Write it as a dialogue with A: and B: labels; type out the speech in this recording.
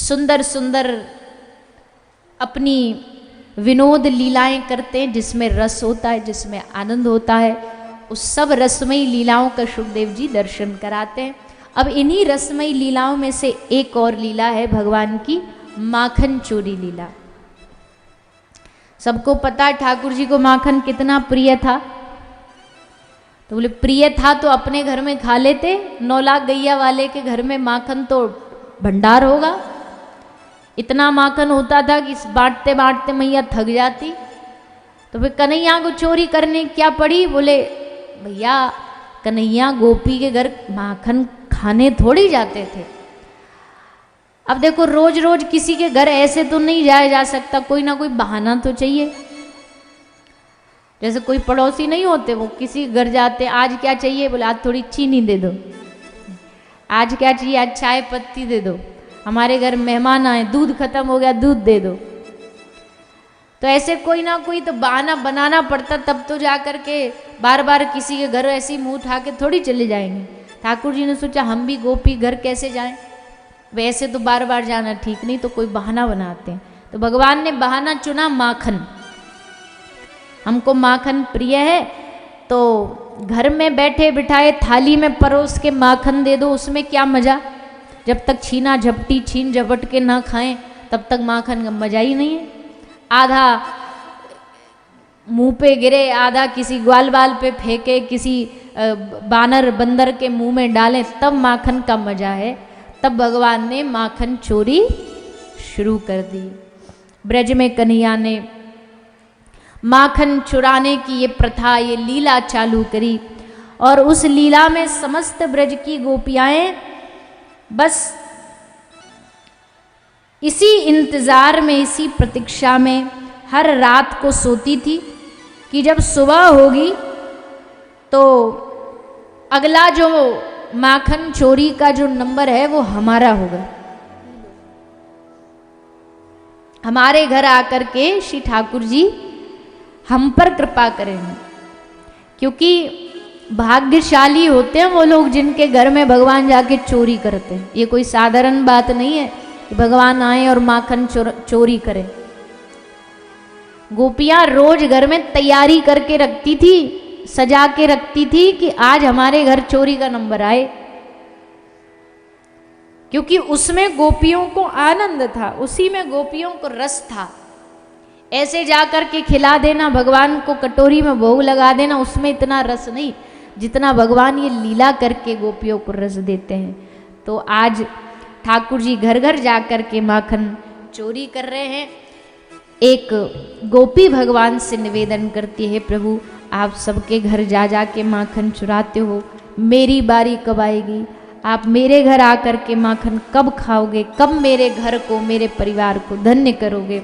A: सुंदर सुंदर अपनी विनोद लीलाएं करते हैं, जिसमें रस होता है, जिसमें आनंद होता है। उस सब रसमयी लीलाओं का सुखदेव जी दर्शन कराते हैं। अब इन्हीं रसमयी लीलाओं में से एक और लीला है भगवान की माखन चोरी लीला। सबको पता है ठाकुर जी को माखन कितना प्रिय था। तो बोले प्रिय था तो अपने घर में खा लेते, 9 लाख गैया वाले के घर में माखन तो भंडार होगा। इतना माखन होता था कि बांटते बांटते मैया थक जाती। तो फिर कन्हैया को चोरी करने क्या पड़ी? बोले भैया कन्हैया गोपी के घर माखन खाने थोड़ी जाते थे। अब देखो रोज रोज किसी के घर ऐसे तो नहीं जाया जा सकता, कोई ना कोई बहाना तो चाहिए। जैसे कोई पड़ोसी नहीं होते, वो किसी घर जाते, आज क्या चाहिए? बोले आज थोड़ी चीनी दे दो। आज क्या चाहिए? आज चाय पत्ती दे दो। हमारे घर मेहमान आए, दूध खत्म हो गया, दूध दे दो। तो ऐसे कोई ना कोई तो बहाना बनाना पड़ता, तब तो जाकर के बार बार किसी के घर ऐसे मुंह उठा के थोड़ी चले जाएंगे। ठाकुर जी ने सोचा हम भी गोपी घर कैसे जाएं, वैसे तो बार बार जाना ठीक नहीं, तो कोई बहाना बनाते हैं। तो भगवान ने बहाना चुना माखन। हमको माखन प्रिय है, तो घर में बैठे बिठाए थाली में परोस के माखन दे दो, उसमें क्या मजा? जब तक छीना झपटी छीन झपट के ना खाएं तब तक माखन का मजा ही नहीं है। आधा मुंह पे गिरे, आधा किसी ग्वाल बाल पे फेंके, किसी बानर बंदर के मुंह में डालें, तब माखन का मजा है। तब भगवान ने माखन चोरी शुरू कर दी। ब्रज में कन्हैया ने माखन चुराने की ये प्रथा, ये लीला चालू करी। और उस लीला में समस्त ब्रज की गोपियाएं बस इसी इंतजार में, इसी प्रतीक्षा में हर रात को सोती थी कि जब सुबह होगी तो अगला जो माखन चोरी का जो नंबर है वो हमारा होगा। हमारे घर आकर के श्री ठाकुर जी हम पर कृपा करेंगे, क्योंकि भाग्यशाली होते हैं वो लोग जिनके घर में भगवान जाके चोरी करते हैं। ये कोई साधारण बात नहीं है कि भगवान आए और माखन चोरी करें। गोपियां रोज घर में तैयारी करके रखती थी, सजा के रखती थी कि आज हमारे घर चोरी का नंबर आए, क्योंकि उसमें गोपियों को आनंद था, उसी में गोपियों को रस था। ऐसे जाकर के खिला देना, भगवान को कटोरी में भोग लगा देना, उसमें इतना रस नहीं जितना भगवान ये लीला करके गोपियों को रस देते हैं। तो आज ठाकुर जी घर घर जाकर के माखन चोरी कर रहे हैं। एक गोपी भगवान से निवेदन करती है, प्रभु आप सबके घर जा जा के माखन चुराते हो, मेरी बारी कब आएगी? आप मेरे घर आकर के माखन कब खाओगे? कब मेरे घर को, मेरे परिवार को धन्य करोगे?